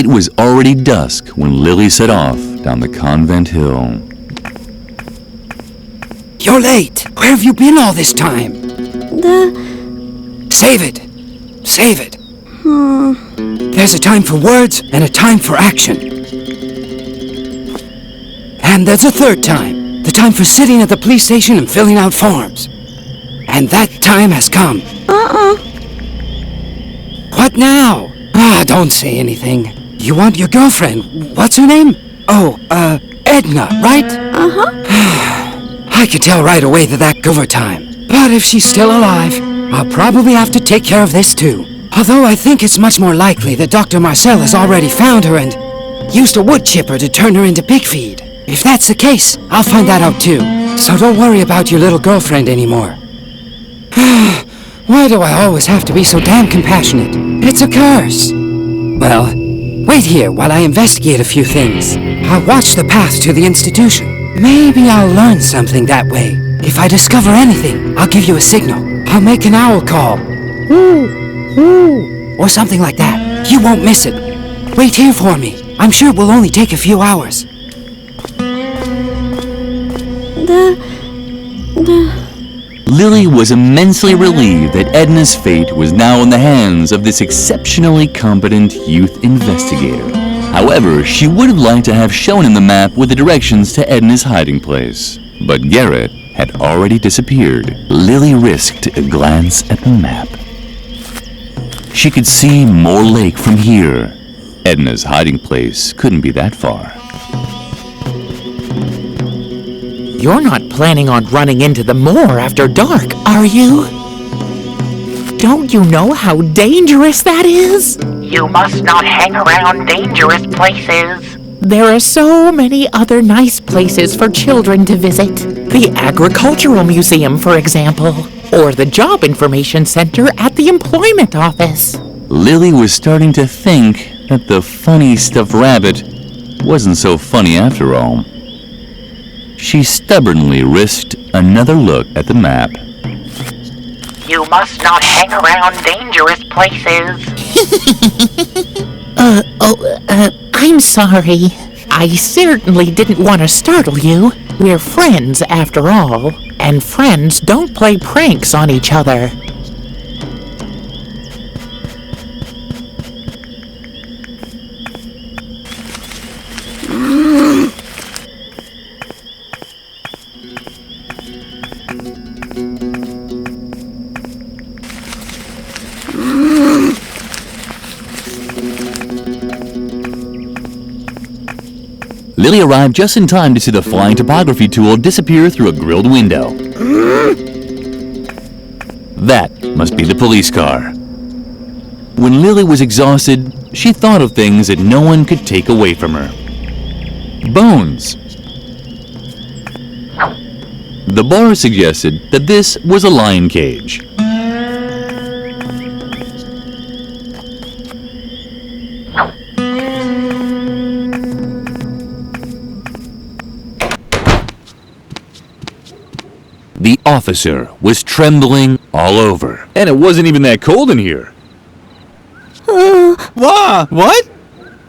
It was already dusk when Lilli set off down the Convent hill. You're late. Where have you been all this time? Save it. Save it. There's a time for words and a time for action. And there's a third time. The time for sitting at the police station and filling out forms. And that time has come. What now? Don't say anything. You want your girlfriend. What's her name? Oh, Edna, right? I could tell right away that give her time. But if she's still alive, I'll probably have to take care of this too. Although I think it's much more likely that Dr. Marcel has already found her and used a wood chipper to turn her into pig feed. If that's the case, I'll find that out too. So don't worry about your little girlfriend anymore. Why do I always have to be so damn compassionate? It's a curse. Well, wait here while I investigate a few things. I'll watch the path to the institution. Maybe I'll learn something that way. If I discover anything, I'll give you a signal. I'll make an owl call. Or something like that. You won't miss it. Wait here for me. I'm sure it will only take a few hours. Lilli was immensely relieved that Edna's fate was now in the hands of this exceptionally competent youth investigator. However, she would have liked to have shown him the map with the directions to Edna's hiding place. But Garrett had already disappeared. Lilli risked a glance at the map. She could see Moor Lake from here. Edna's hiding place couldn't be that far. You're not planning on running into the moor after dark, are you? Don't you know how dangerous that is? You must not hang around dangerous places. There are so many other nice places for children to visit. The Agricultural Museum, for example, or the Job Information Center at the Employment Office. Lilli was starting to think that the funny stuffed rabbit wasn't so funny after all. She stubbornly risked another look at the map. You must not hang around dangerous places. I'm sorry. I certainly didn't want to startle you. We're friends, after all, and friends don't play pranks on each other. Lilli arrived just in time to see the flying topography tool disappear through a grilled window. That must be the police car. When Lilli was exhausted, she thought of things that no one could take away from her. Bones. The bar suggested that this was a lion cage. The officer was trembling all over. And it wasn't even that cold in here. What?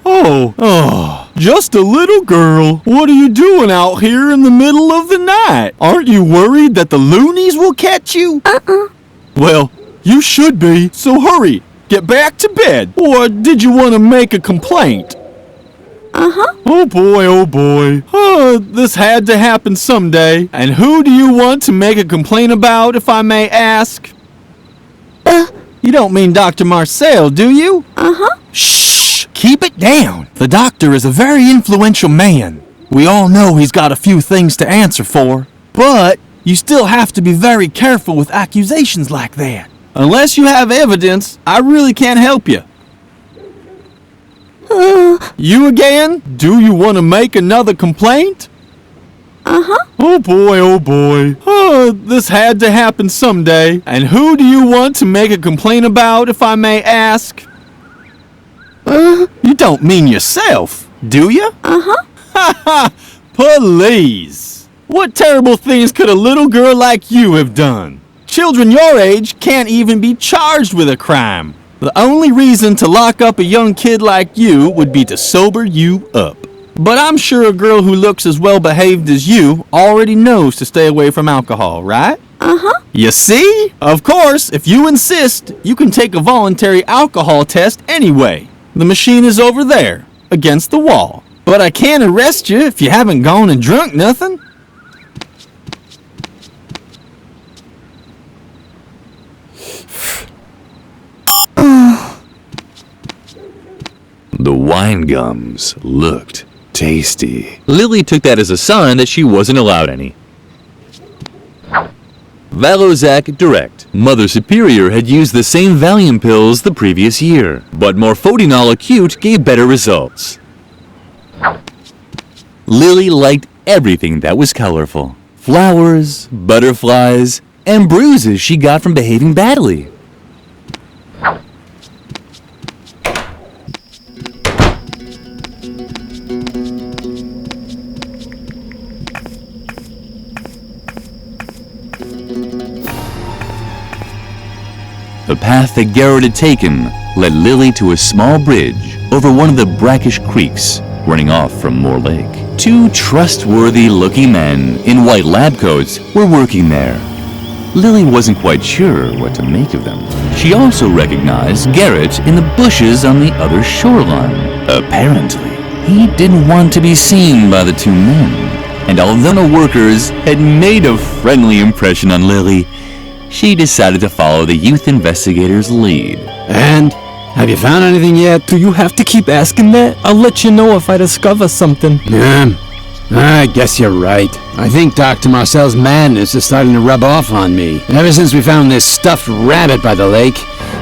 Oh, just a little girl. What are you doing out here in the middle of the night? Aren't you worried that the loonies will catch you? Well, you should be, so hurry. Get back to bed. Or did you want to make a complaint? Oh boy. This had to happen someday. And who do you want to make a complaint about, if I may ask? You don't mean Dr. Marcel, do you? Shh! Keep it down. The doctor is a very influential man. We all know he's got a few things to answer for. But you still have to be very careful with accusations like that. Unless you have evidence, I really can't help you. You again? Do you want to make another complaint? Oh boy. This had to happen someday. And who do you want to make a complaint about, if I may ask? You don't mean yourself, do you? Please. What terrible things could a little girl like you have done? Children your age can't even be charged with a crime. The only reason to lock up a young kid like you would be to sober you up. But I'm sure a girl who looks as well behaved as you already knows to stay away from alcohol, right? Uh-huh. You see? Of course, if you insist, you can take a voluntary alcohol test anyway. The machine is over there, against the wall. But I can't arrest you if you haven't gone and drunk nothing. The wine gums looked tasty. Lilli took that as a sign that she wasn't allowed any. Valozac Direct. Mother Superior had used the same Valium pills the previous year, but Morphodinol Acute gave better results. Lilli liked everything that was colorful. Flowers, butterflies, and bruises she got from behaving badly. The path that Garrett had taken led Lilli to a small bridge over one of the brackish creeks running off from Moore Lake. Two trustworthy-looking men in white lab coats were working there. Lilli wasn't quite sure what to make of them. She also recognized Garrett in the bushes on the other shoreline. Apparently, he didn't want to be seen by the two men. And although the workers had made a friendly impression on Lilli, she decided to follow the youth investigator's lead. And? Have you found anything yet? Do you have to keep asking that? I'll let you know if I discover something. I guess you're right. I think Dr. Marcel's madness is starting to rub off on me. Ever since we found this stuffed rabbit by the lake,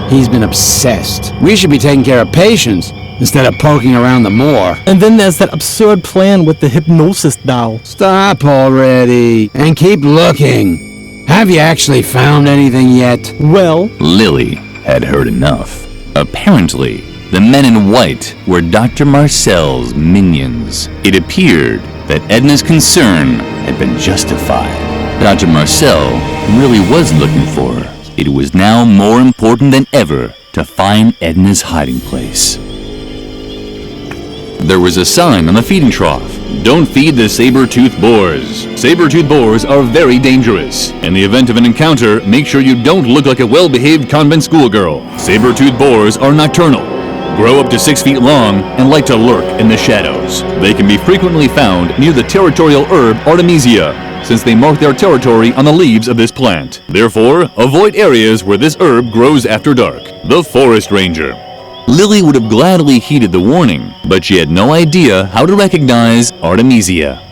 he's been obsessed. We should be taking care of patients instead of poking around the moor. And then there's that absurd plan with the hypnosis doll. Stop already, and keep looking. Have you actually found anything yet? Well, Lilli had heard enough. Apparently, the men in white were Dr. Marcel's minions. It appeared that Edna's concern had been justified. Dr. Marcel really was looking for her. It was now more important than ever to find Edna's hiding place. There was a sign on the feeding trough. Don't feed the saber-toothed boars. Saber-toothed boars are very dangerous. In the event of an encounter, make sure you don't look like a well-behaved convent schoolgirl. Saber-toothed boars are nocturnal, grow up to 6 feet long, and like to lurk in the shadows. They can be frequently found near the territorial herb Artemisia, since they mark their territory on the leaves of this plant. Therefore, avoid areas where this herb grows after dark. The Forest Ranger. Lilli would have gladly heeded the warning, but she had no idea how to recognize Artemisia.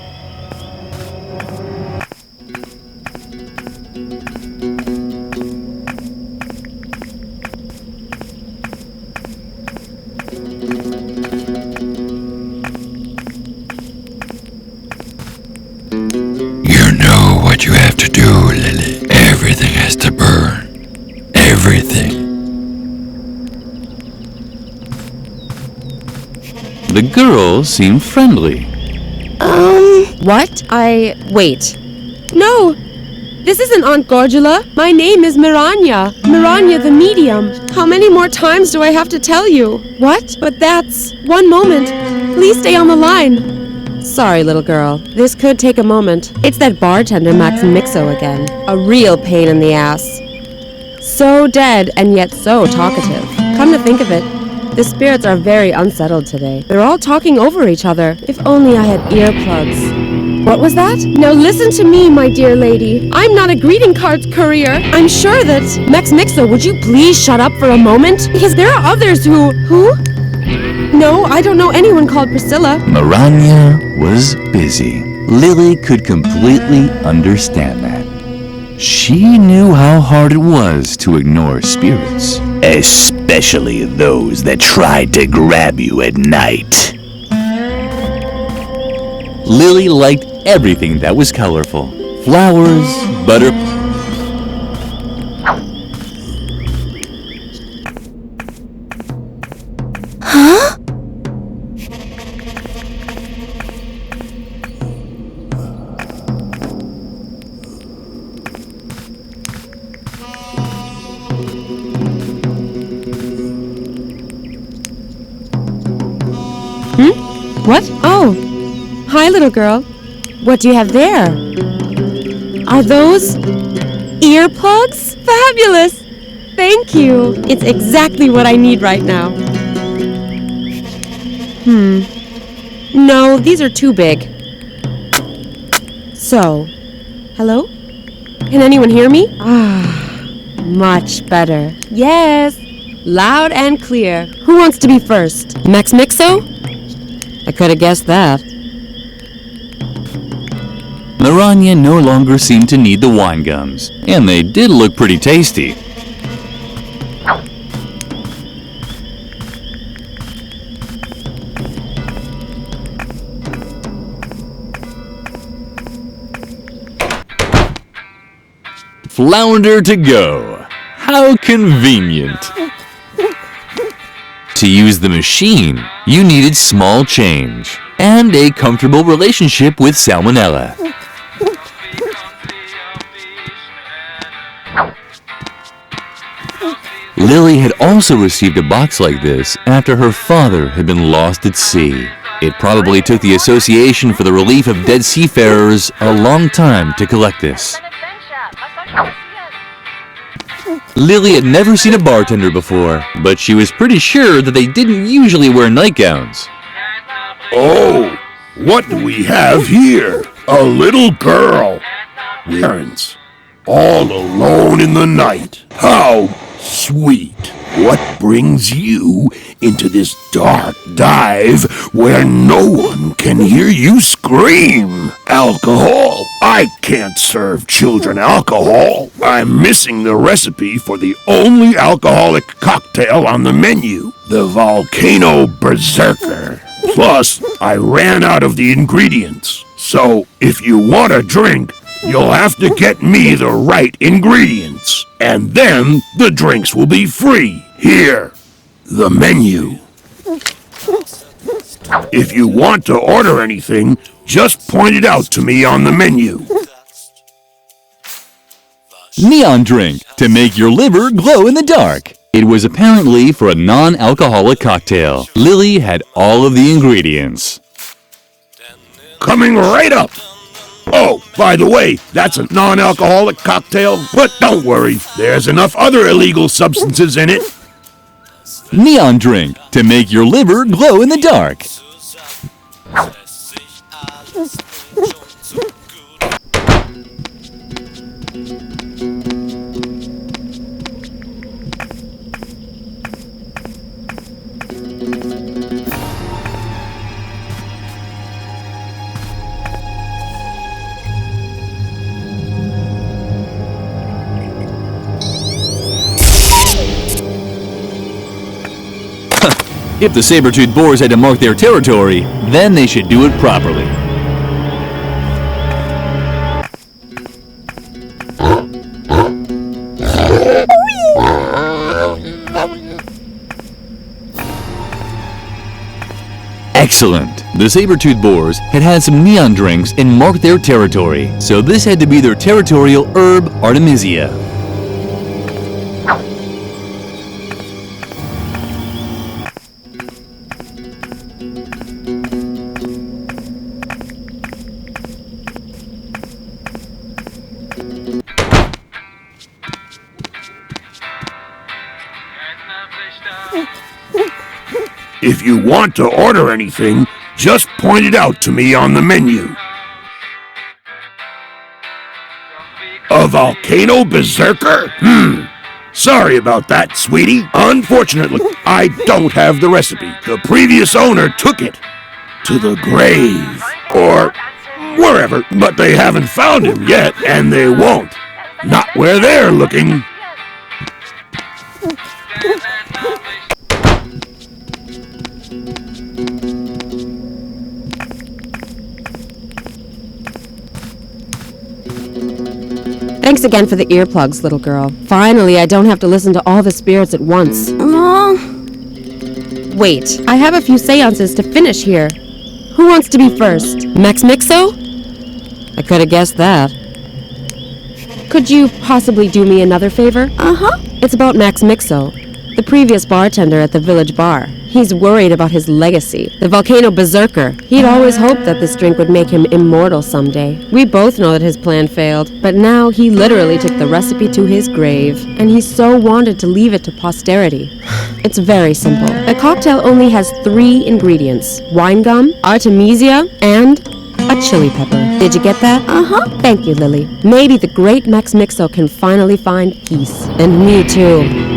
You know what you have to do, Lilli. Everything has to burn. Everything. The girl seemed friendly. What? Wait. No! This isn't Aunt Gorgula. My name is Miranya. Miranya the medium. How many more times do I have to tell you? What? But that's... One moment. Please stay on the line. Sorry, little girl. This could take a moment. It's that bartender Max Mixo again. A real pain in the ass. So dead and yet so talkative. Come to think of it, the spirits are very unsettled today. They're all talking over each other. If only I had earplugs. What was that? Now listen to me, my dear lady. I'm not a greeting card courier. I'm sure that... Max Mixo, would you please shut up for a moment? Because there are others who... Who? No, I don't know anyone called Priscilla. Miranya was busy. Lilli could completely understand that. She knew how hard it was to ignore spirits. Especially those that tried to grab you at night. Lilli liked everything that was colorful. Flowers, butter... Huh? What? Oh. Hi, little girl. What do you have there? Are those earplugs? Fabulous! Thank you. It's exactly what I need right now. No, these are too big. So, hello? Can anyone hear me? Much better. Yes, loud and clear. Who wants to be first? Max Mixo? I could have guessed that. Miranya no longer seemed to need the wine gums, and they did look pretty tasty. Flounder to go. How convenient. To use the machine, you needed small change and a comfortable relationship with Salmonella. Lilli had also received a box like this after her father had been lost at sea. It probably took the Association for the Relief of Dead Seafarers a long time to collect this. Lilli had never seen a bartender before, but she was pretty sure that they didn't usually wear nightgowns. Oh, what do we have here? A little girl. Parents, all alone in the night. How sweet. What brings you into this dark dive where no one can hear you scream? Alcohol. I can't serve children alcohol. I'm missing the recipe for the only alcoholic cocktail on the menu, the Volcano Berserker. Plus, I ran out of the ingredients. So, if you want a drink, you'll have to get me the right ingredients. And then the drinks will be free. Here, the menu. If you want to order anything, just point it out to me on the menu. Neon drink to make your liver glow in the dark. It was apparently for a non-alcoholic cocktail. Lilli had all of the ingredients. Coming right up. Oh, by the way, that's a non-alcoholic cocktail, but don't worry, there's enough other illegal substances in it. Neon drink to make your liver glow in the dark. If the saber-toothed boars had to mark their territory, then they should do it properly. Excellent! The saber-toothed boars had had some neon drinks and marked their territory, so this had to be their territorial herb, Artemisia. If you want to order anything, just point it out to me on the menu. A Volcano Berserker? Sorry about that, sweetie. Unfortunately, I don't have the recipe. The previous owner took it to the grave, or wherever, but they haven't found him yet, and they won't. Not where they're looking. Thanks again for the earplugs, little girl. Finally, I don't have to listen to all the spirits at once. Wait, I have a few seances to finish here. Who wants to be first? Max Mixo? I could have guessed that. Could you possibly do me another favor? It's about Max Mixo, the previous bartender at the village bar. He's worried about his legacy. The volcano berserker. He'd always hoped that this drink would make him immortal someday. We both know that his plan failed, but now he literally took the recipe to his grave, and he so wanted to leave it to posterity. It's very simple. A cocktail only has 3 ingredients: wine gum, artemisia, and a chili pepper. Did you get that? Uh-huh. Thank you, Lilli. Maybe the great Max Mixo can finally find peace. And me too.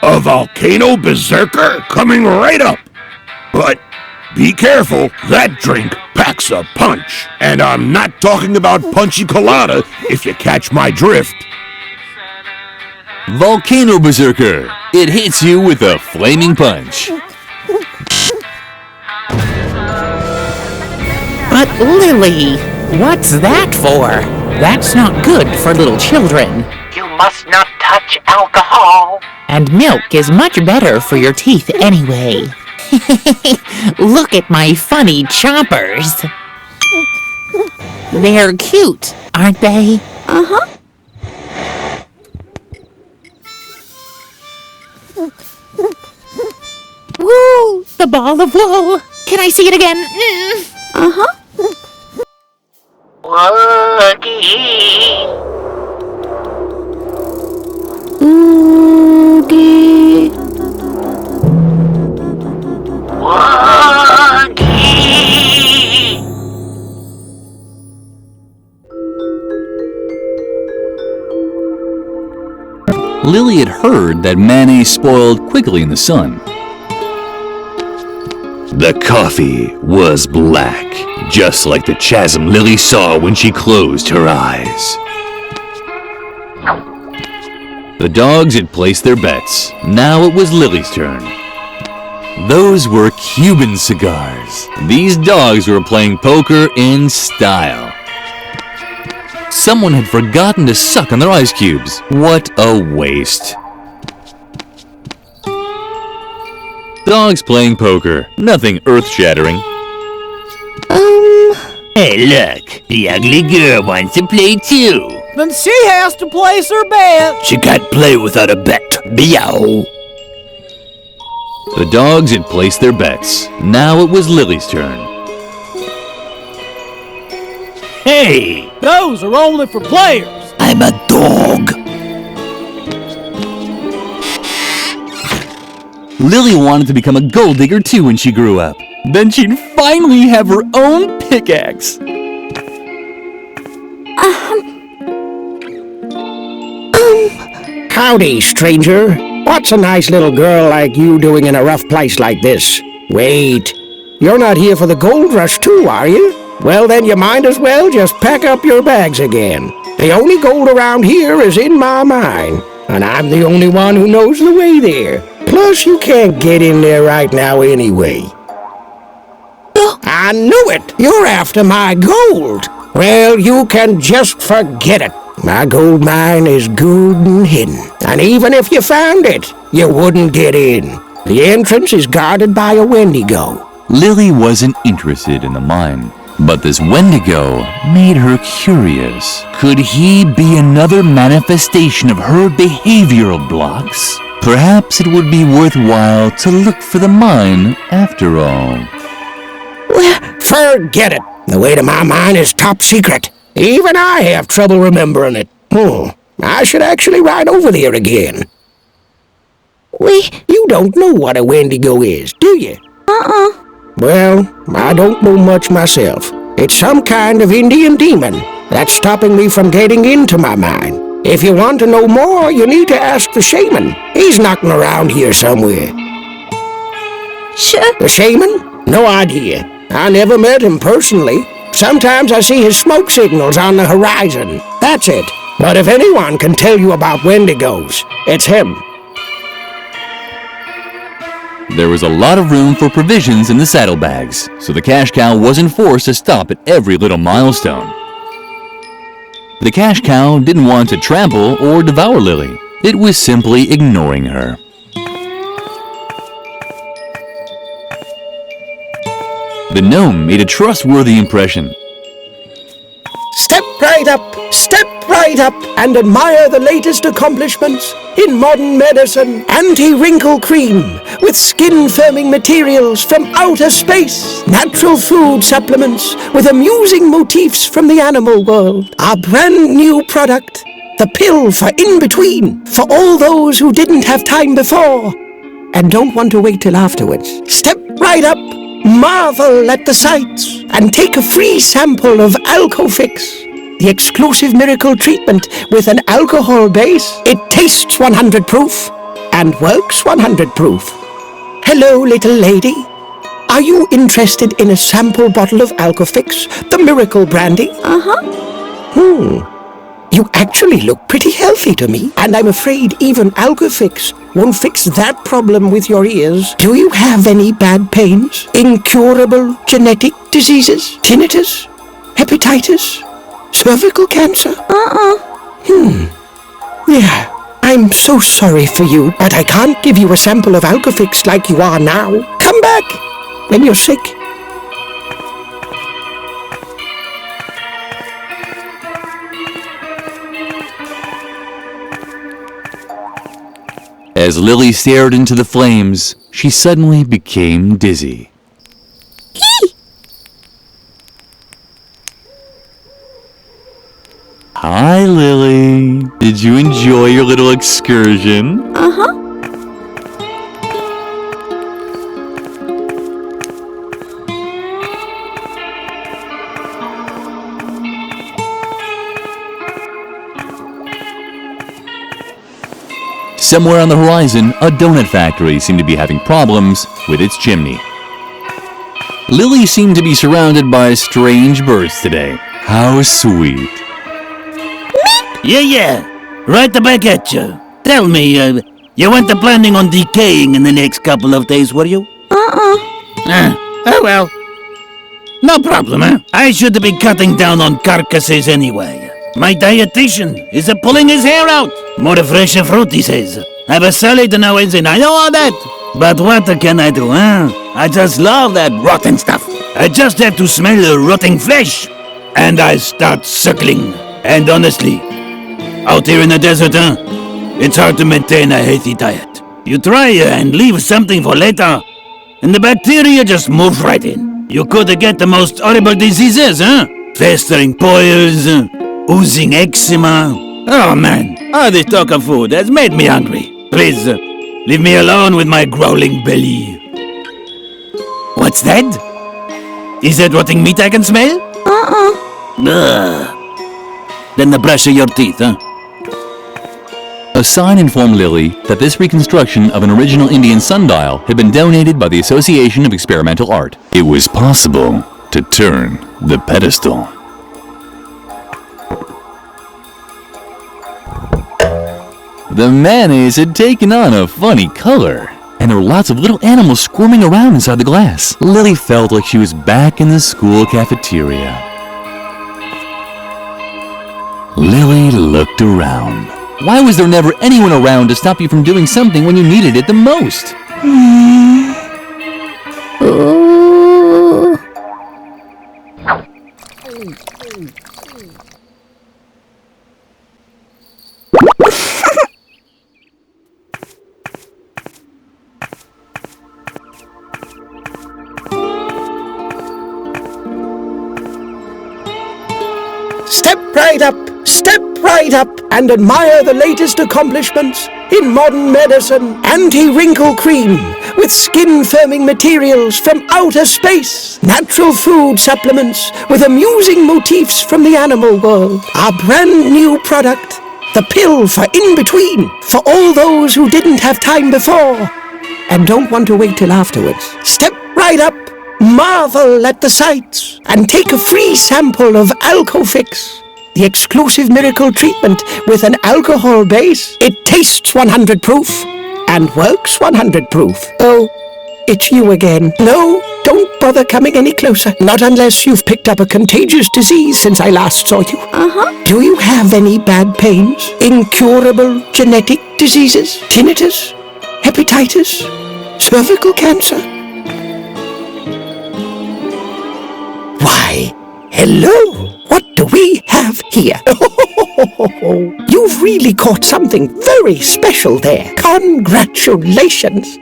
A volcano berserker coming right up. But be careful, that drink packs a punch. And I'm not talking about punchy colada, if you catch my drift. Volcano Berserker. It hits you with a flaming punch. But Lilli, what's that for? That's not good for little children. You must not touch alcohol. And milk is much better for your teeth anyway. Look at my funny chompers. They're cute, aren't they? Uh-huh. Woo! The ball of wool. Can I see it again? Uh-huh. Woogie. Oogie. Woogie. Lilli had heard that mayonnaise spoiled quickly in the sun. The coffee was black, just like the chasm Lilli saw when she closed her eyes. The dogs had placed their bets. Now it was Lilli's turn. Those were Cuban cigars. These dogs were playing poker in style. Someone had forgotten to suck on their ice cubes. What a waste. Dogs playing poker. Nothing earth-shattering. Hey, look. The ugly girl wants to play too. Then she has to place her bet. She can't play without a bet. Meow. The dogs had placed their bets. Now it was Lilli's turn. Hey! Those are only for players. I'm a dog. Lilli wanted to become a gold digger too when she grew up. Then she'd finally have her own pickaxe. Howdy, stranger. What's a nice little girl like you doing in a rough place like this? Wait, you're not here for the gold rush too, are you? Well, then you might as well just pack up your bags again. The only gold around here is in my mine, and I'm the only one who knows the way there. Plus, you can't get in there right now anyway. I knew it! You're after my gold! Well, you can just forget it. My gold mine is good and hidden, and even if you found it, you wouldn't get in. The entrance is guarded by a Wendigo. Lilli wasn't interested in the mine, but this Wendigo made her curious. Could he be another manifestation of her behavioral blocks? Perhaps it would be worthwhile to look for the mine after all. Well, forget it. The way to my mine is top secret. Even I have trouble remembering it. I should actually ride over there again. You don't know what a Wendigo is, do you? Well, I don't know much myself. It's some kind of Indian demon that's stopping me from getting into my mine. If you want to know more, you need to ask the shaman. He's knocking around here somewhere. The shaman? No idea. I never met him personally. Sometimes I see his smoke signals on the horizon. That's it. But if anyone can tell you about Wendigos, it's him. There was a lot of room for provisions in the saddlebags, so the cash cow wasn't forced to stop at every little milestone. The cash cow didn't want to trample or devour Lilli. It was simply ignoring her. The gnome made a trustworthy impression. Step right up, and admire the latest accomplishments in modern medicine. Anti-wrinkle cream with skin-firming materials from outer space. Natural food supplements with amusing motifs from the animal world. Our brand new product, the pill for in-between, for all those who didn't have time before and don't want to wait till afterwards. Step right up, marvel at the sights, and take a free sample of Alcofix, the exclusive miracle treatment with an alcohol base. It tastes 100 proof and works 100 proof. Hello, little lady. Are you interested in a sample bottle of Alcofix, the miracle brandy? You actually look pretty healthy to me, and I'm afraid even Alcofix won't fix that problem with your ears. Do you have any bad pains? Incurable genetic diseases? Tinnitus? Hepatitis? Cervical cancer? Yeah, I'm so sorry for you, but I can't give you a sample of Alcofix like you are now. Come back when you're sick. As Lilli stared into the flames, she suddenly became dizzy. Hi, Lilli. Did you enjoy your little excursion? Somewhere on the horizon, a donut factory seemed to be having problems with its chimney. Lilli seemed to be surrounded by strange birds today. How sweet. Yeah. Right back at you. Tell me, you weren't planning on decaying in the next couple of days, were you? Oh well. No problem, huh? I should be cutting down on carcasses anyway. My dietitian is pulling his hair out. More fresh fruit, he says. Have a salad now and then. I know all that. But what can I do, huh? I just love that rotten stuff. I just have to smell the rotting flesh, and I start suckling. And honestly, out here in the desert, huh? It's hard to maintain a healthy diet. You try and leave something for later, and the bacteria just move right in. You could get the most horrible diseases, huh? Festering boils, oozing eczema. Oh man, all this talk of food has made me hungry. Please, leave me alone with my growling belly. What's that? Is that rotting meat I can smell? Then brush your teeth, huh? A sign informed Lilli that this reconstruction of an original Indian sundial had been donated by the Association of Experimental Art. It was possible to turn the pedestal. The mayonnaise had taken on a funny color, and there were lots of little animals squirming around inside the glass. Lilli felt like she was back in the school cafeteria. Lilli looked around. Why was there never anyone around to stop you from doing something when you needed it the most? Step right up, and admire the latest accomplishments in modern medicine. Anti-wrinkle cream with skin-firming materials from outer space. Natural food supplements with amusing motifs from the animal world. Our brand new product, the pill for in-between, for all those who didn't have time before and don't want to wait till afterwards. Step right up, marvel at the sights, and take a free sample of Alcofix, the exclusive miracle treatment with an alcohol base. It tastes 100 proof and works 100 proof. Oh, it's you again. No, don't bother coming any closer. Not unless you've picked up a contagious disease since I last saw you. Do you have any bad pains? Incurable genetic diseases? Tinnitus? Hepatitis? Cervical cancer? Why, hello! What do we have here? You've really caught something very special there. Congratulations!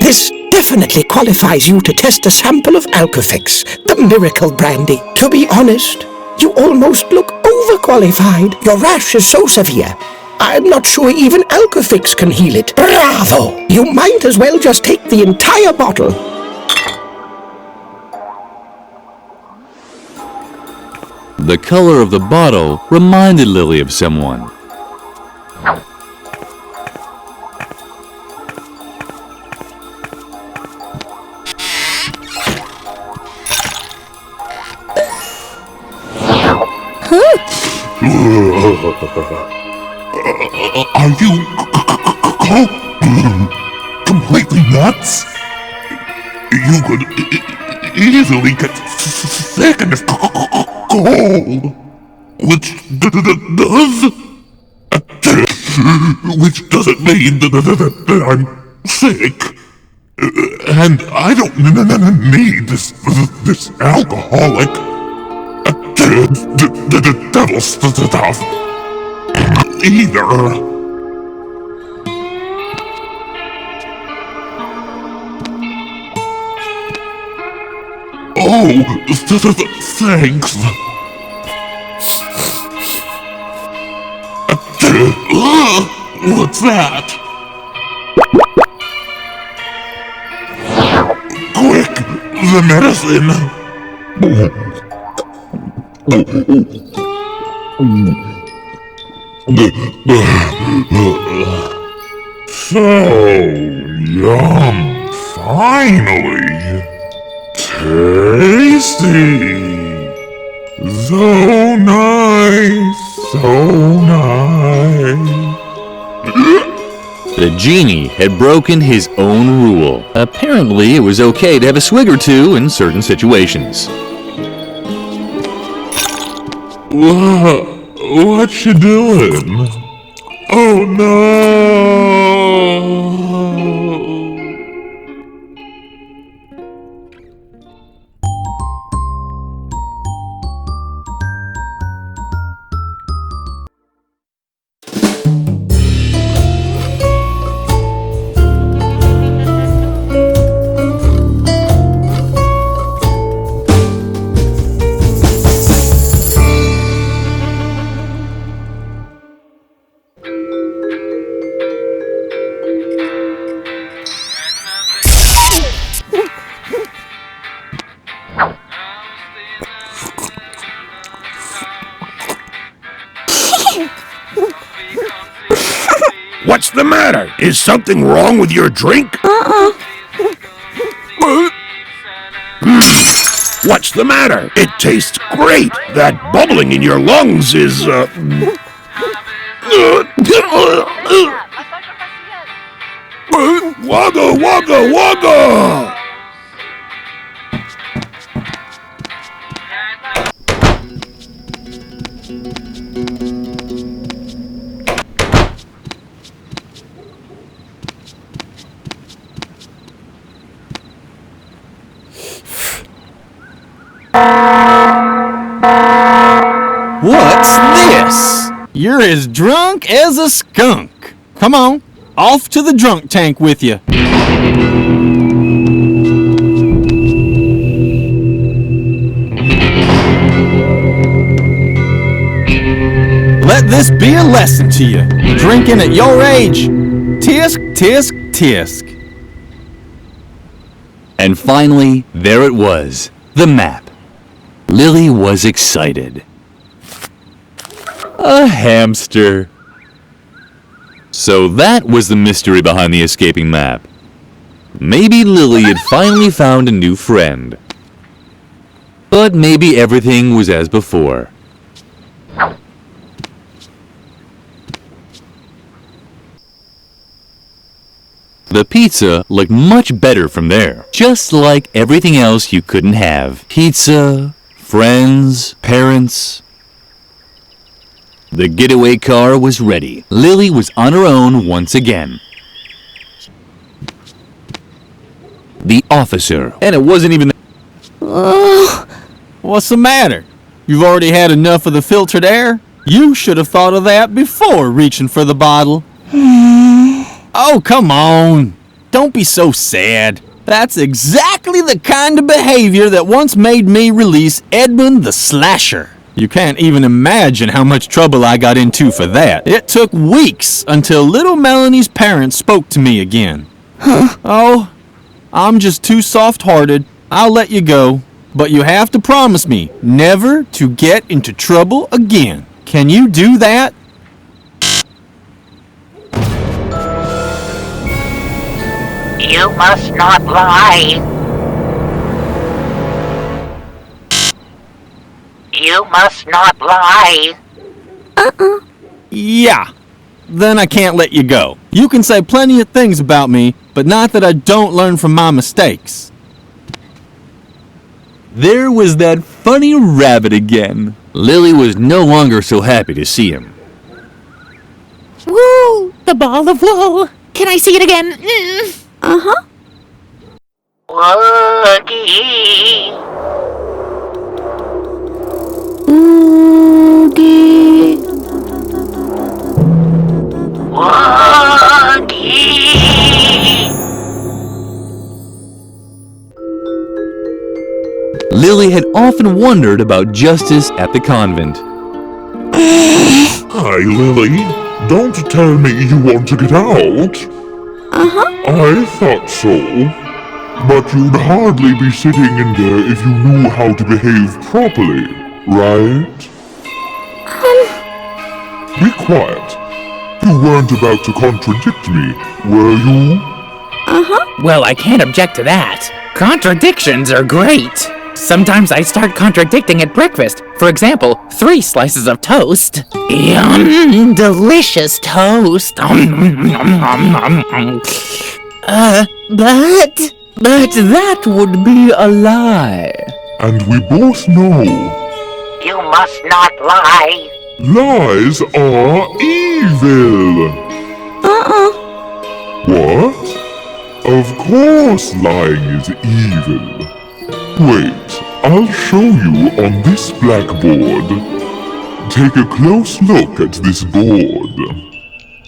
This definitely qualifies you to test a sample of Alcofix, the miracle brandy. To be honest, you almost look overqualified. Your rash is so severe, I'm not sure even Alcofix can heal it. Bravo! You might as well just take the entire bottle. The color of the bottle reminded Lilli of someone. Are you completely nuts? You could easily get sick in this cold, which doesn't mean that I'm sick, and I don't need this alcoholic the devil stuff either. Oh, thanks. What's that? Quick, the medicine. So, yum, finally. Tasty! So nice, so nice. The genie had broken his own rule. Apparently, it was okay to have a swig or two in certain situations. What you doing? Oh no! What's the matter? Is something wrong with your drink? What's the matter? It tastes great. That bubbling in your lungs is, Wagga, wagga, wagga! What's this? You're as drunk as a skunk. Come on, off to the drunk tank with you. Let this be a lesson to you. Drinking at your age. Tisk, tisk, tisk. And finally, there it was, the map. Lilli was excited. A hamster. So that was the mystery behind the escaping map. Maybe Lilli had finally found a new friend. But maybe everything was as before. The pizza looked much better from there, just like everything else you couldn't have. Pizza, friends, parents. The getaway car was ready. Lilli was on her own once again. The officer. And it wasn't even... What's the matter? You've already had enough of the filtered air? You should have thought of that before reaching for the bottle. Oh, come on. Don't be so sad. That's exactly the kind of behavior that once made me release Edmund the Slasher. You can't even imagine how much trouble I got into for that. It took weeks until little Melanie's parents spoke to me again. Oh, I'm just too soft-hearted. I'll let you go. But you have to promise me never to get into trouble again. Can you do that? You must not lie. You must not lie. Yeah. Then I can't let you go. You can say plenty of things about me, but not that I don't learn from my mistakes. There was that funny rabbit again. Lilli was no longer so happy to see him. Woo! The ball of wool. Can I see it again? Uh-huh. Woogie. Oogie. Woogie. Lilli had often wondered about justice at the convent. Hi, Lilli. Don't tell me you want to get out. I thought so. But you'd hardly be sitting in there if you knew how to behave properly, right? Be quiet. You weren't about to contradict me, were you? Well, I can't object to that. Contradictions are great. Sometimes I start contradicting at breakfast. For example, 3 slices of toast. Yum, delicious toast. But that would be a lie. And we both know You must not lie. lies are evil. What? Of course lying is evil. Wait, I'll show you on this blackboard. Take a close look at this board.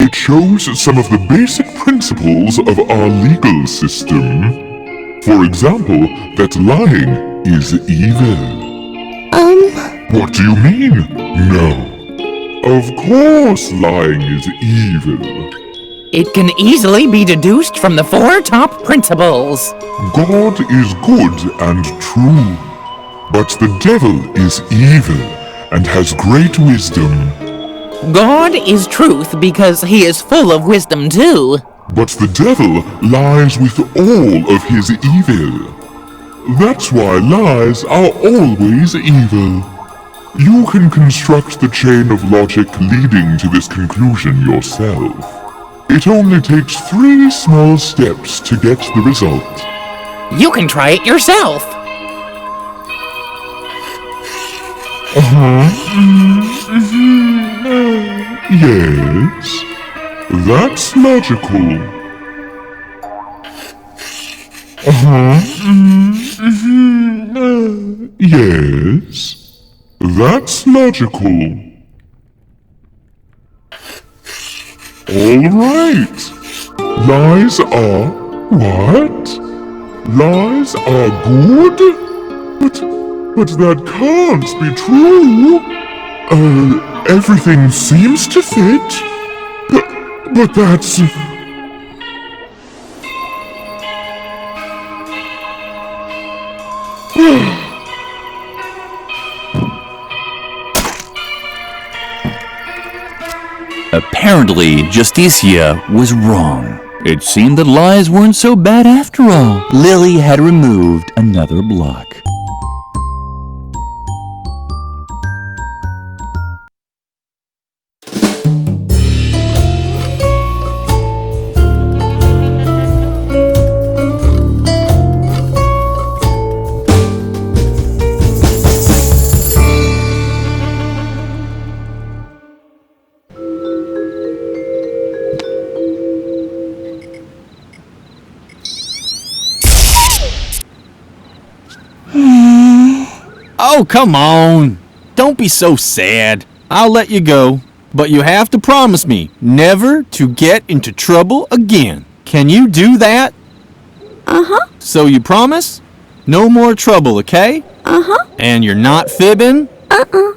It shows some of the basic principles of our legal system. For example, that lying is evil. What do you mean? No. Of course lying is evil. It can easily be deduced from the 4 top principles. God is good and true, but the devil is evil and has great wisdom. God is truth because he is full of wisdom too. But the devil lies with all of his evil. That's why lies are always evil. You can construct the chain of logic leading to this conclusion yourself. It only takes 3 small steps to get the result. You can try it yourself. Yes, that's logical. Yes, that's logical. All right. Lies are what? Lies are good? But that can't be true. Everything seems to fit. But that's... Apparently, Justicia was wrong. It seemed that lies weren't so bad after all. Lilli had removed another block. Oh, come on. Don't be so sad. I'll let you go. But you have to promise me never to get into trouble again. Can you do that? Uh-huh. So you promise? No more trouble, okay? Uh-huh. And you're not fibbing? Uh-uh.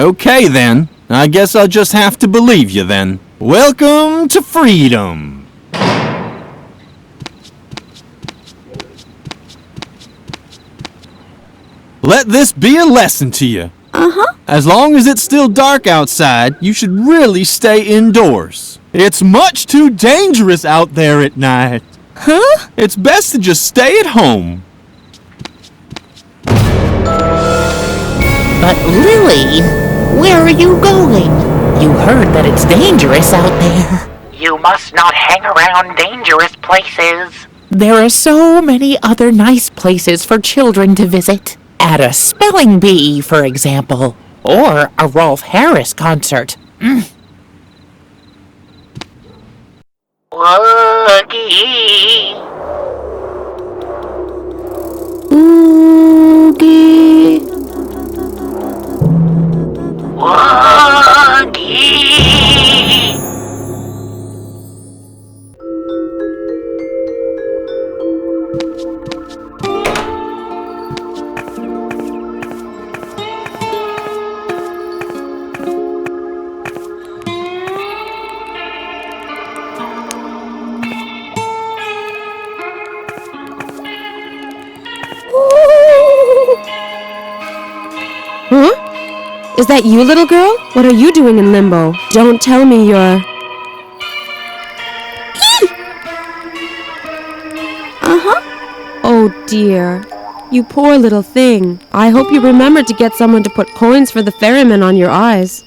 Okay then. I guess I'll just have to believe you then. Welcome to freedom. Let this be a lesson to you. Uh-huh. As long as it's still dark outside, you should really stay indoors. It's much too dangerous out there at night. Huh? It's best to just stay at home. But Lilli, where are you going? You heard that it's dangerous out there. You must not hang around dangerous places. There are so many other nice places for children to visit. At a spelling bee, for example. Or a Rolf Harris concert. Woogie. Oogie. Woogie. Huh? Is that you, little girl? What are you doing in limbo? Don't tell me you're... Uh-huh. Oh, dear. You poor little thing. I hope you remember to get someone to put coins for the ferryman on your eyes.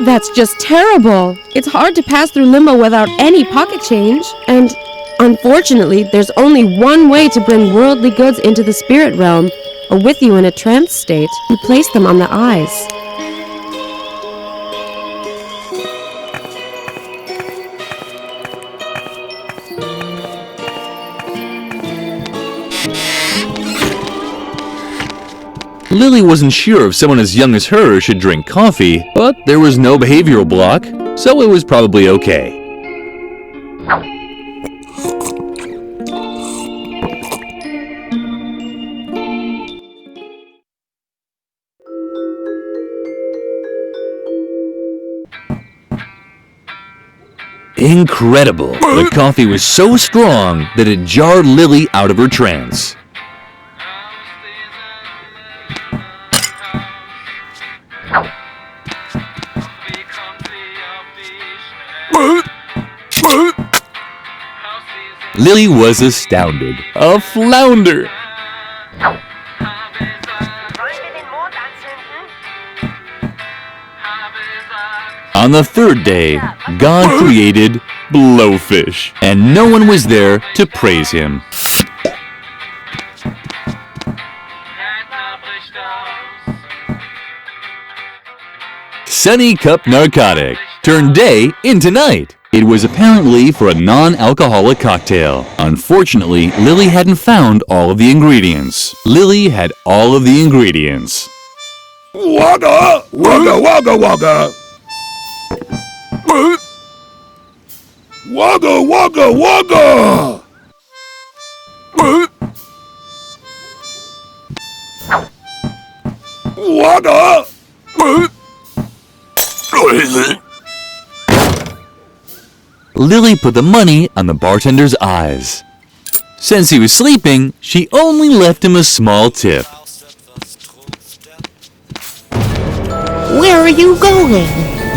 That's just terrible. It's hard to pass through limbo without any pocket change. And, unfortunately, there's only one way to bring worldly goods into the spirit realm, or with you in a trance state. You place them on the eyes. Lilli wasn't sure if someone as young as her should drink coffee, but there was no behavioral block, so it was probably okay. Incredible! The coffee was so strong that it jarred Lilli out of her trance. Lilli was astounded. A flounder! On the third day, God created blowfish, and no one was there to praise him. Sunny Cup Narcotic turned day into night. It was apparently for a non-alcoholic cocktail. Unfortunately, Lilli hadn't found all of the ingredients. Lilli had all of the ingredients. Wagga! Wagga, wagga, wagga! Wagga, wagga, wagga! Wagga! Lilli put the money on the bartender's eyes. Since he was sleeping, she only left him a small tip. Where are you going?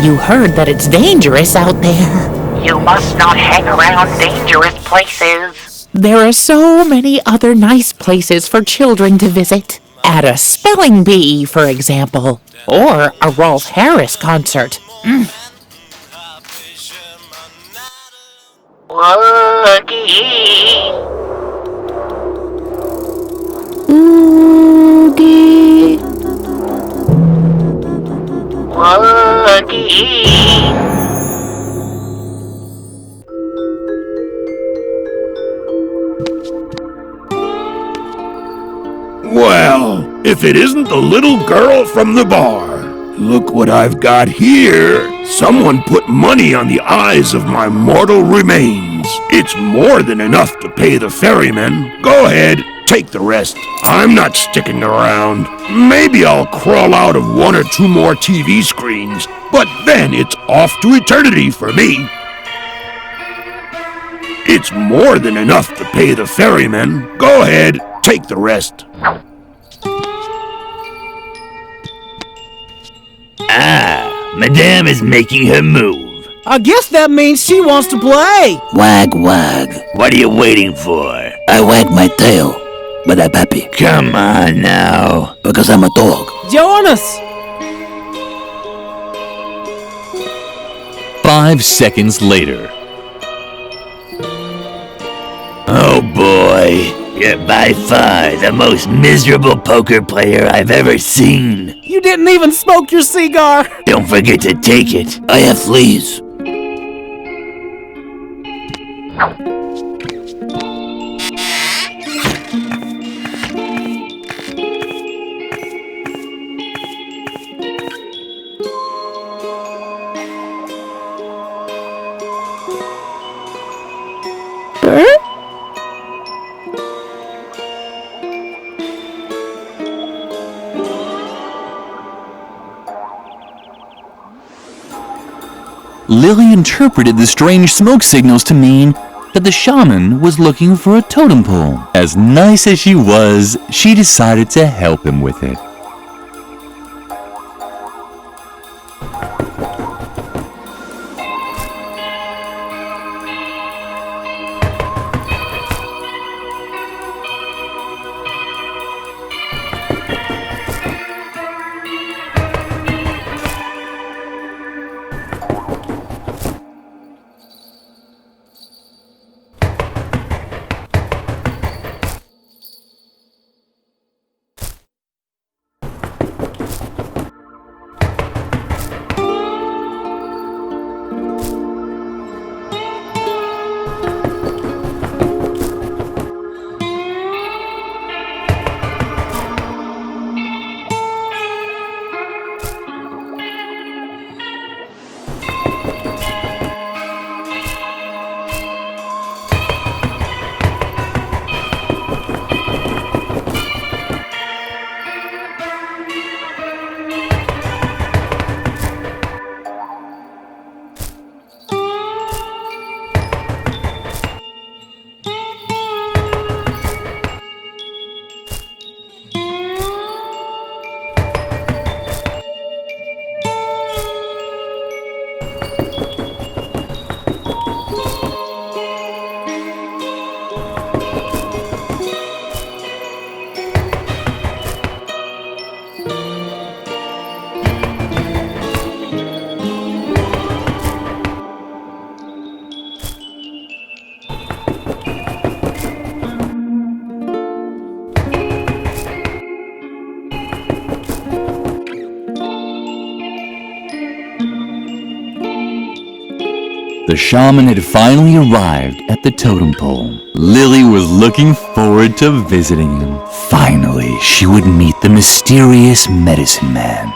You heard that it's dangerous out there. You must not hang around dangerous places. There are so many other nice places for children to visit. At a spelling bee, for example. Or a Rolf Harris concert. Woogie. Oogie. Woogie. Well, if if it isn't the little girl from the bar. Look what I've got here. Someone put money on the eyes of my mortal remains. It's more than enough to pay the ferryman. Go ahead, take the rest. I'm not sticking around. Maybe I'll crawl out of one or two more TV screens, but then it's off to eternity for me. It's more than enough to pay the ferryman. Go ahead, take the rest. Ah, Madame is making her move. I guess that means she wants to play. Wag, wag. What are you waiting for? I wag my tail, but I'm happy. Come on now, because I'm a dog. Join us. 5 seconds later. Oh boy, you're by far the most miserable poker player I've ever seen. You didn't even smoke your cigar. Don't forget to take it. I have fleas. Lilli interpreted the strange smoke signals to mean that the shaman was looking for a totem pole. As nice as she was, she decided to help him with it. The shaman had finally arrived at the totem pole. Lilli was looking forward to visiting him. Finally, she would meet the mysterious medicine man.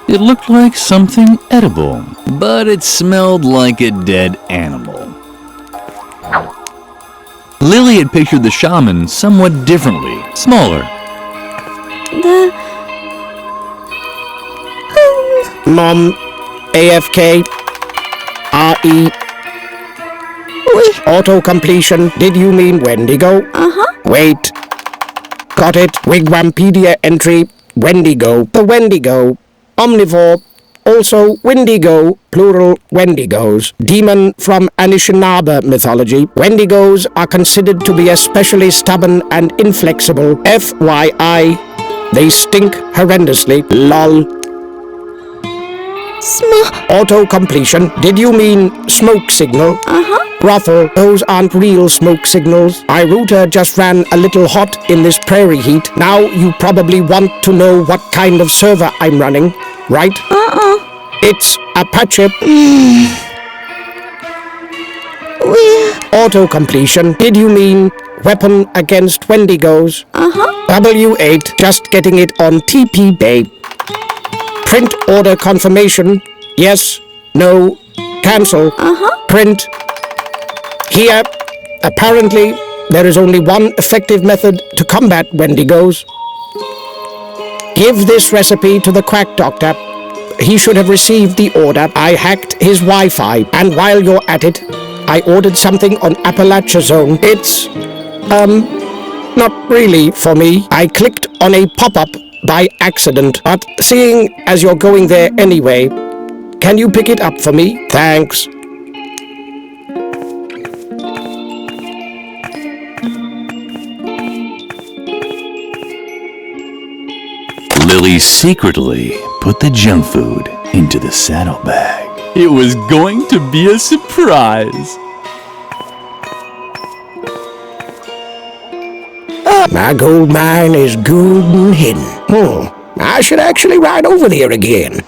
It looked like something edible, but it smelled like a dead animal. Lilli had pictured the shaman somewhat differently, smaller. Mom, AFK, RE. Auto-completion, did you mean Wendigo? Wait. Got it, Wigwampedia entry, Wendigo. The Wendigo. Omnivore, also Wendigo, plural Wendigos. Demon from Anishinaabe mythology. Wendigos are considered to be especially stubborn and inflexible. FYI, they stink horrendously. LOL. Auto-completion, did you mean smoke signal? Ruffle, those aren't real smoke signals. My router just ran a little hot in this prairie heat. Now you probably want to know what kind of server I'm running, right? It's Apache. Auto-completion. Did you mean weapon against Wendigos? W8, just getting it on TP Bay. Print order confirmation. Yes, no, cancel. Print. Here, apparently, there is only one effective method to combat Wendigos. Give this recipe to the quack doctor. He should have received the order. I hacked his Wi-Fi, and while you're at it, I ordered something on Appalachia Zone. It's, not really for me. I clicked on a pop-up by accident, but seeing as you're going there anyway, can you pick it up for me? Thanks. Lilli secretly put the junk food into the saddlebag. It was going to be a surprise. My gold mine is good and hidden. I should actually ride over there again.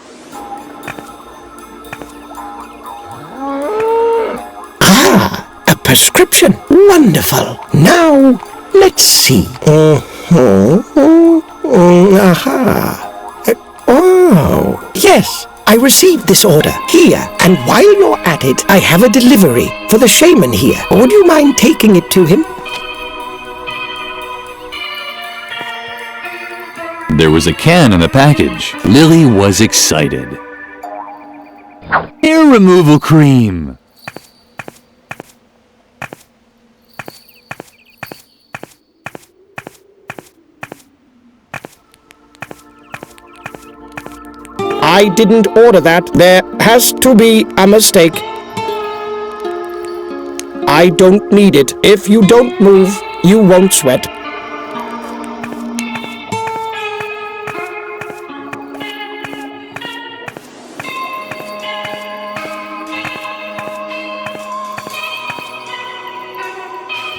A prescription. Wonderful. Now, let's see. Oh, yes. I received this order here, and while you're at it, I have a delivery for the shaman here. Would you mind taking it to him? There was a can in the package. Lilli was excited. Hair removal cream. I didn't order that. There has to be a mistake. I don't need it. If you don't move, you won't sweat.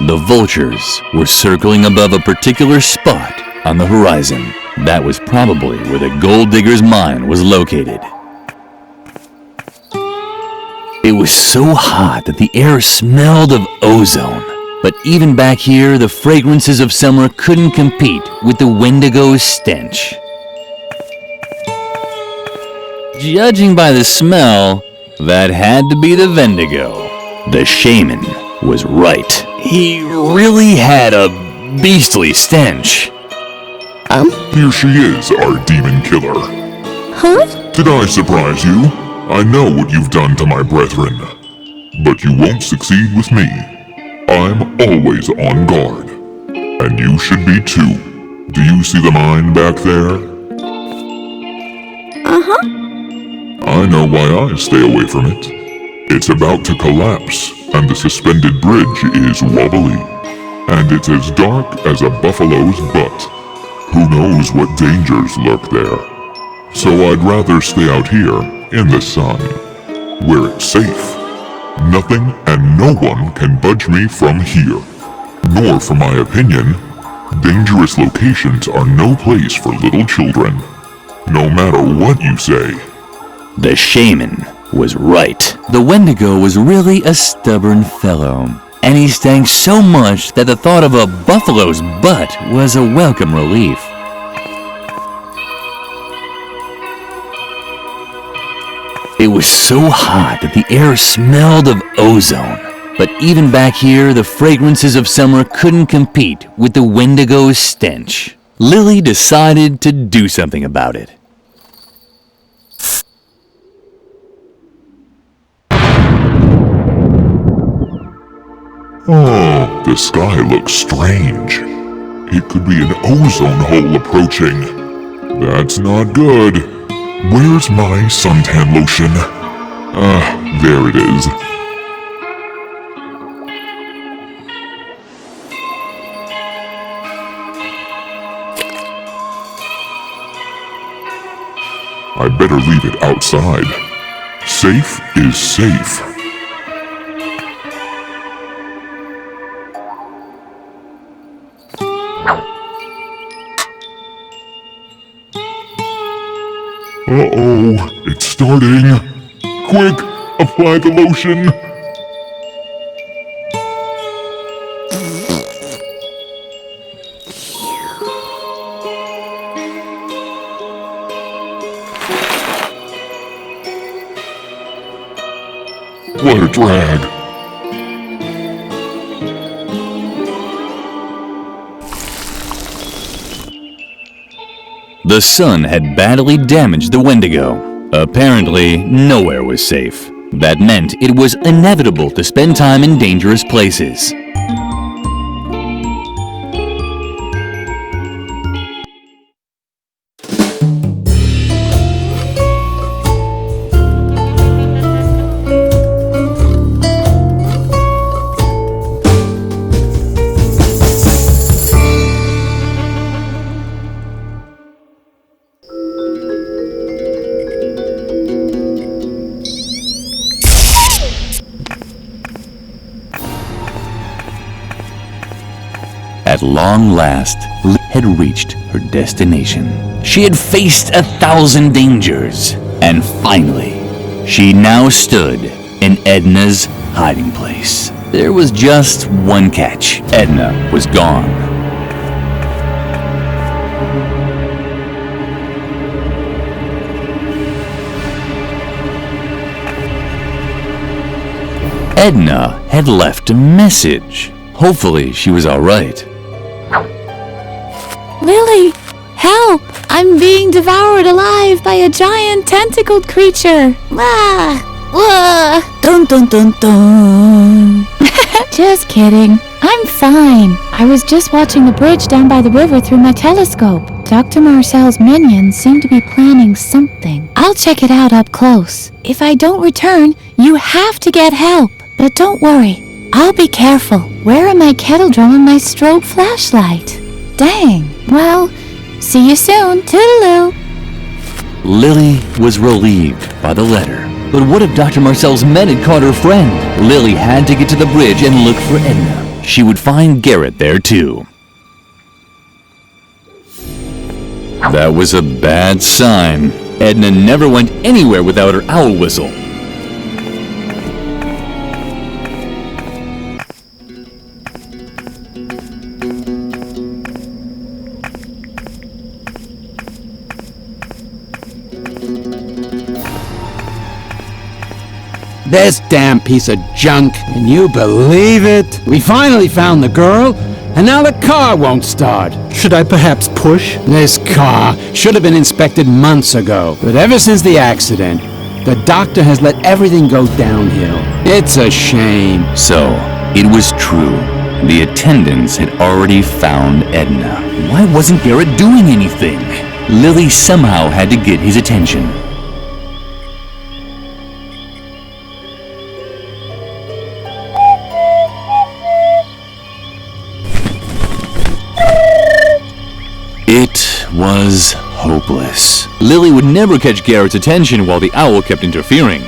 The vultures were circling above a particular spot on the horizon. That was probably where the gold digger's mine was located. It was so hot that the air smelled of ozone. But even back here, the fragrances of summer couldn't compete with the Wendigo's stench. Judging by the smell, that had to be the Wendigo. The shaman was right. He really had a beastly stench. Here she is, our demon killer. Huh? Did I surprise you? I know what you've done to my brethren. But you won't succeed with me. I'm always on guard. And you should be too. Do you see the mine back there? I know why I stay away from it. It's about to collapse, and the suspended bridge is wobbly. And it's as dark as a buffalo's butt. Who knows what dangers lurk there? So I'd rather stay out here, in the sun, where it's safe. Nothing and no one can budge me from here. Nor, for my opinion, dangerous locations are no place for little children. No matter what you say. The shaman was right. The Wendigo was really a stubborn fellow. And he stank so much that the thought of a buffalo's butt was a welcome relief. It was so hot that the air smelled of ozone. But even back here, the fragrances of summer couldn't compete with the Wendigo's stench. Lilli decided to do something about it. Oh, the sky looks strange. It could be an ozone hole approaching. That's not good. Where's my suntan lotion? There it is. I better leave it outside. Safe is safe. Uh-oh, it's starting. Quick, apply the lotion. What a drag. The sun had badly damaged the Wendigo. Apparently, nowhere was safe. That meant it was inevitable to spend time in dangerous places. At long last, Lilli had reached her destination. She had faced 1,000 dangers, and finally, she now stood in Edna's hiding place. There was just one catch. Edna was gone. Edna had left a message. Hopefully, she was all right. Lilli, help! I'm being devoured alive by a giant tentacled creature. Ah! Ah! Dun dun dun dun. Just kidding. I'm fine. I was just watching the bridge down by the river through my telescope. Dr. Marcel's minions seem to be planning something. I'll check it out up close. If I don't return, you have to get help. But don't worry. I'll be careful. Where are my kettle drum and my strobe flashlight? Dang. Well, see you soon. Toodaloo. Lilli was relieved by the letter. But what if Dr. Marcel's men had caught her friend? Lilli had to get to the bridge and look for Edna. She would find Garrett there too. That was a bad sign. Edna never went anywhere without her owl whistle. This damn piece of junk. Can you believe it? We finally found the girl, and now the car won't start. Should I perhaps push? This car should have been inspected months ago. But ever since the accident, the doctor has let everything go downhill. It's a shame. So, it was true. The attendants had already found Edna. Why wasn't Garrett doing anything? Lilli somehow had to get his attention. It was hopeless. Lilli would never catch Garrett's attention while the owl kept interfering.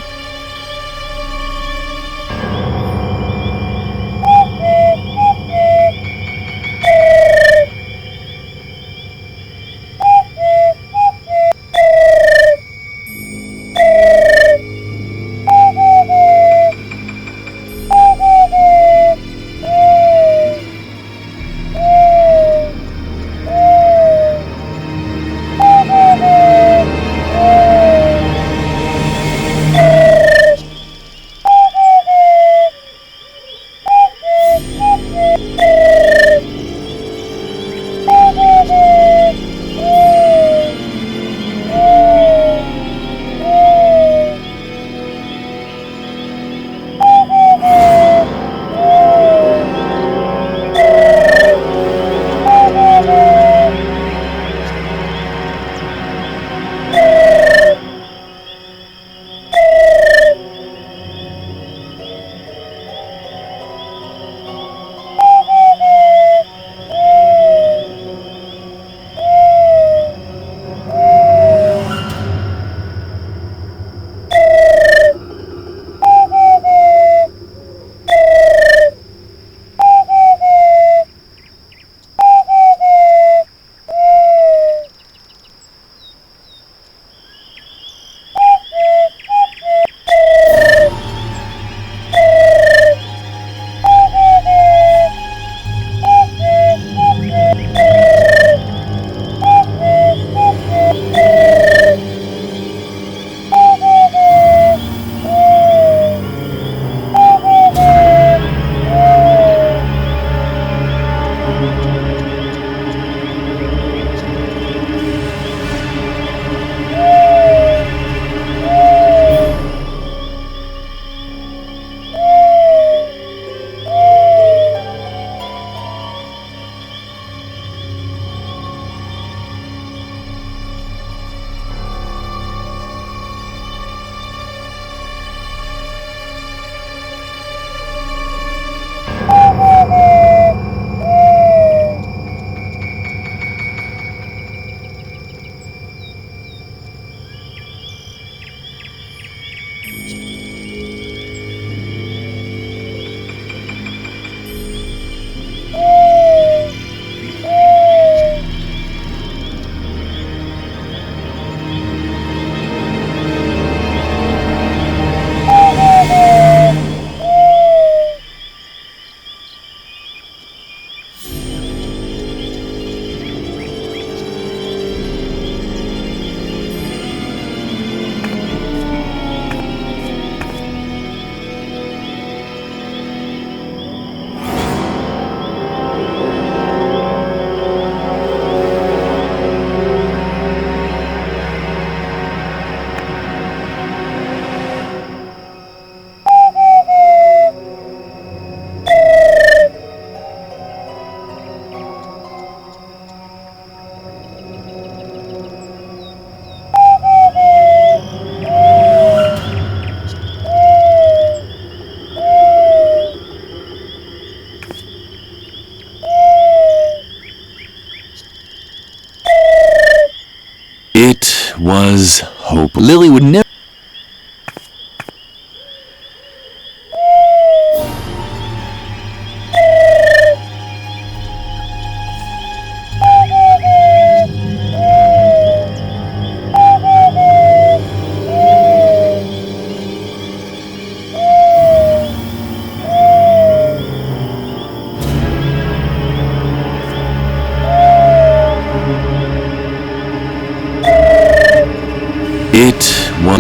was hope. Lilli would never...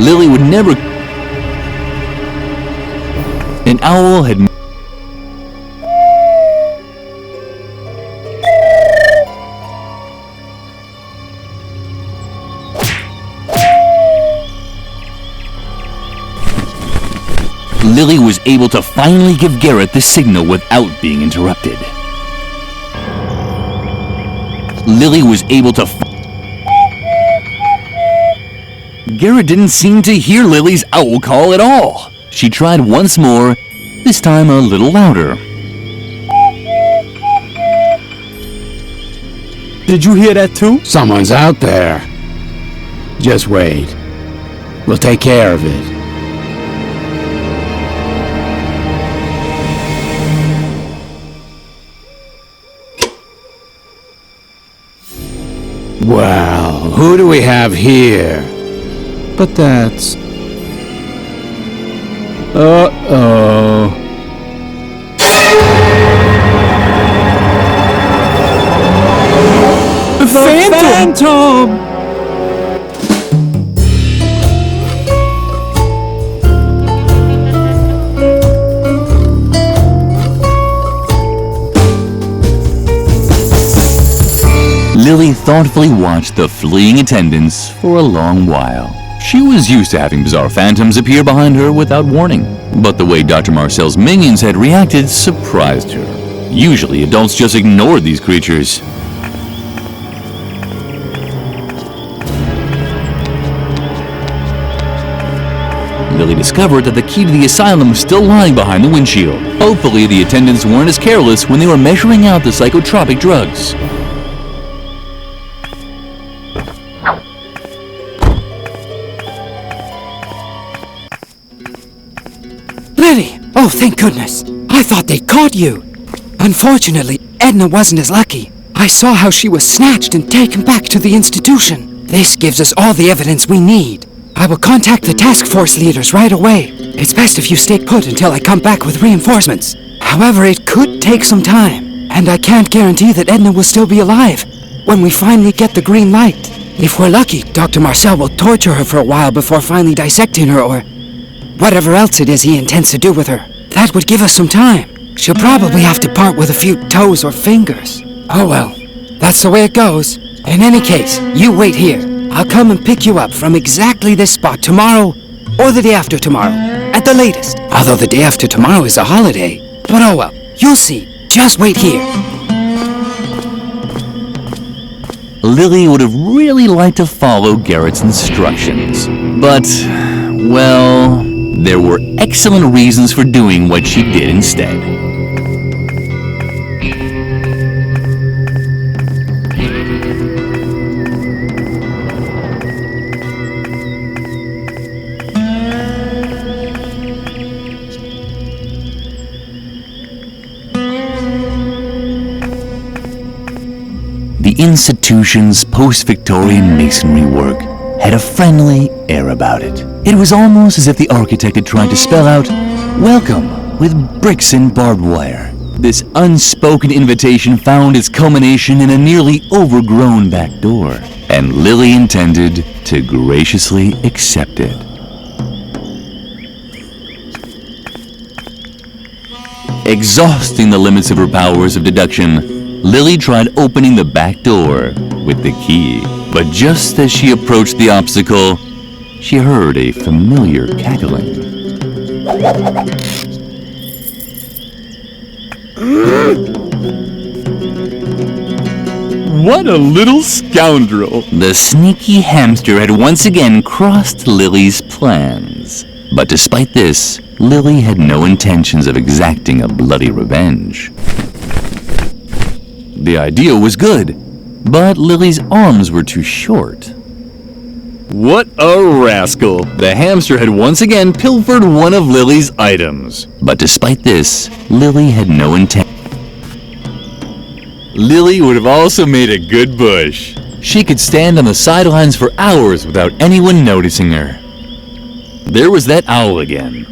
Lilli would never... An owl had... Lilli was able to finally give Garrett the signal without being interrupted. Lilli was able to... Garrett didn't seem to hear Lilli's owl call at all. She tried once more, this time a little louder. Did you hear that too? Someone's out there. Just wait. We'll take care of it. Well, who do we have here? But that's... Uh-oh. The Phantom! Lilli thoughtfully watched the fleeing attendants for a long while. She was used to having bizarre phantoms appear behind her without warning, but the way Dr. Marcel's minions had reacted surprised her. Usually, adults just ignored these creatures. Lilli discovered that the key to the asylum was still lying behind the windshield. Hopefully, the attendants weren't as careless when they were measuring out the psychotropic drugs. Lilli! Oh, thank goodness. I thought they'd caught you. Unfortunately, Edna wasn't as lucky. I saw how she was snatched and taken back to the institution. This gives us all the evidence we need. I will contact the task force leaders right away. It's best if you stay put until I come back with reinforcements. However, it could take some time, and I can't guarantee that Edna will still be alive when we finally get the green light. If we're lucky, Dr. Marcel will torture her for a while before finally dissecting her or whatever else it is he intends to do with her. That would give us some time. She'll probably have to part with a few toes or fingers. Oh well, that's the way it goes. In any case, you wait here. I'll come and pick you up from exactly this spot tomorrow or the day after tomorrow, at the latest. Although the day after tomorrow is a holiday. But oh well, you'll see. Just wait here. Lilli would have really liked to follow Garrett's instructions, but, well, there were excellent reasons for doing what she did instead. The institution's post-Victorian masonry work had a friendly air about it. It was almost as if the architect had tried to spell out, "Welcome," with bricks and barbed wire. This unspoken invitation found its culmination in a nearly overgrown back door, and Lilli intended to graciously accept it. Exhausting the limits of her powers of deduction, Lilli tried opening the back door with the key, but just as she approached the obstacle, she heard a familiar cackling. What a little scoundrel! The sneaky hamster had once again crossed Lilli's plans. But despite this, Lilli had no intentions of exacting a bloody revenge. The idea was good, but Lilli's arms were too short. What a rascal! The hamster had once again pilfered one of Lilli's items. But despite this, Lilli had no intent. Lilli would have also made a good bush. She could stand on the sidelines for hours without anyone noticing her. There was that owl again.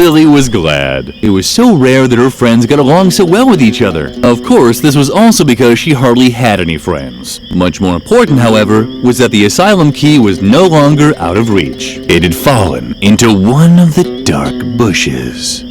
Lilli was glad. It was so rare that her friends got along so well with each other. Of course, this was also because she hardly had any friends. Much more important, however, was that the asylum key was no longer out of reach. It had fallen into one of the dark bushes.